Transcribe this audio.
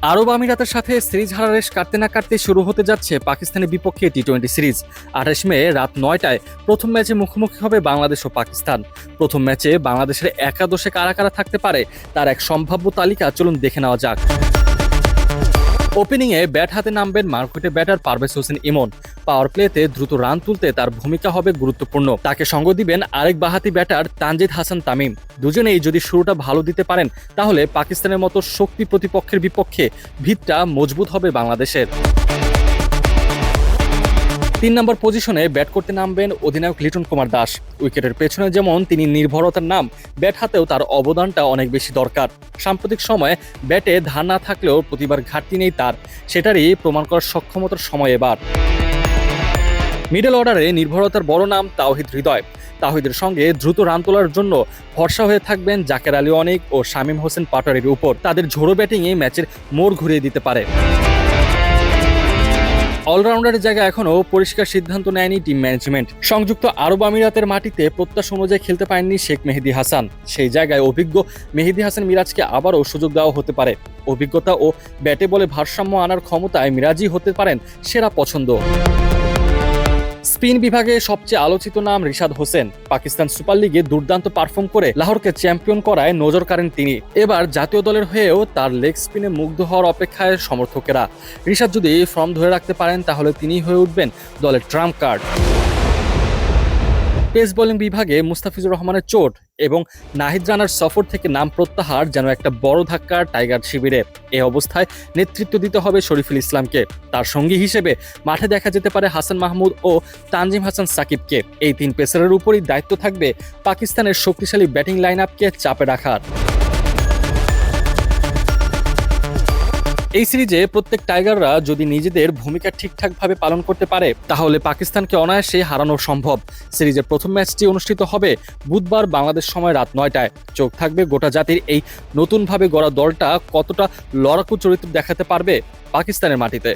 আরব আমিরাতের সাথে সিরিজ হারার রেশ কাটতে না কাটতে শুরু হতে যাচ্ছে পাকিস্তানের বিপক্ষে টি-20 সিরিজ। 28 মে রাত 9টায় প্রথম ম্যাচে মুখোমুখি হবে বাংলাদেশ ও পাকিস্তান। প্রথম ম্যাচে বাংলাদেশের একাদশে কারা কারা থাকতে পারে তার এক সম্ভাব্য তালিকা চলুন দেখে নেওয়া যাক। ওপেনিংয়ে ব্যাট হাতে নামবেন মারকুটে ব্যাটার পারভেজ হোসেন ইমন। পাওয়ার প্লেতে দ্রুত রান তুলতে তার ভূমিকা হবে গুরুত্বপূর্ণ। তাকে সঙ্গ দিবেন আরেক বাঁহাতি ব্যাটার তানজিদ হাসান তামিম। দুজনেই যদি শুরুটা ভালো দিতে পারেন তাহলে পাকিস্তানের মতো শক্তি প্রতিপক্ষের বিপক্ষে ভিতটা মজবুত হবে বাংলাদেশের। 3 নম্বর পজিশনে ব্যাট করতে নামবেন অধিনায়ক লিটন কুমার দাস। উইকেটের পেছনে যেমন তিনি নির্ভরতার নাম, ব্যাট হাতেও তার অবদানটা অনেক বেশি দরকার। সাম্প্রতিক সময়ে ব্যাটে ধার না থাকলেও প্রতিবার ঘাটতি নেই তার, সেটারই প্রমাণ করার সক্ষমতার সময় এবার। মিডল অর্ডারে নির্ভরতার বড় নাম তাওহিদ হৃদয়। তাওহিদের সঙ্গে দ্রুত রান তোলার জন্য ভরসা হয়ে থাকবেন জাকের আলী অনিক ও শামীম হোসেন পাটোয়ারির উপর। তাদের ঝোড়ো ব্যাটিংয়ে ম্যাচের মোড় ঘুরিয়ে দিতে পারে। অলরাউন্ডারের জায়গায় এখনও পরিষ্কার সিদ্ধান্ত নেয়নি টিম ম্যানেজমেন্ট। সংযুক্ত আরব আমিরাতের মাটিতে প্রত্যাশা অনুযায়ী খেলতে পারেননি শেখ মেহেদী হাসান। সেই জায়গায় অভিজ্ঞ মেহেদী হাসান মিরাজকে আবারও সুযোগ দেওয়া হতে পারে। অভিজ্ঞতা ও ব্যাটে বলে ভারসাম্য আনার ক্ষমতায় মিরাজই হতে পারেন সেরা পছন্দ। স্পিন বিভাগে সবচেয়ে আলোচিত নাম রিশাদ হোসেন। পাকিস্তান সুপার লিগে দুর্দান্ত পারফর্ম করে লাহোরকে চ্যাম্পিয়ন করায় নজর কাড়েন তিনি। এবার জাতীয় দলের হয়েও তার লেগ স্পিনে মুগ্ধ হওয়ার অপেক্ষায় সমর্থকেরা। রিশাদ যদি ফর্ম ধরে রাখতে পারেন তাহলে তিনিই হয়ে উঠবেন দলের ট্রাম্প কার্ড। পেস বোলিং বিভাগে মুস্তাফিজুর রহমানের চোট এবং নাহিদ রানার সফর থেকে নাম প্রত্যাহার যেন একটা বড় ধাক্কা টাইগার শিবিরে। এই অবস্থায় নেতৃত্ব দিতে হবে শরীফুল ইসলামকে। তার সঙ্গী হিসেবে মাঠে দেখা যেতে পারে হাসান মাহমুদ ও তানজিম হাসান সাকিবকে। এই 3 পেসারের উপরই দায়িত্ব থাকবে পাকিস্তানের শক্তিশালী ব্যাটিং লাইন আপকে চাপে রাখার। এই সিরিজে প্রত্যেক টাইগাররা যদি নিজেদের ভূমিকা ঠিকঠাকভাবে পালন করতে পারে তাহলে পাকিস্তানকে অনায়াসে হারানো সম্ভব। সিরিজের প্রথম ম্যাচটি অনুষ্ঠিত হবে বুধবার বাংলাদেশ সময় রাত 9টায়। চোখ থাকবে গোটা জাতির এই নতুনভাবে গড়া দলটা কতটা লড়াকু চরিত্র দেখাতে পারবে পাকিস্তানের মাটিতে।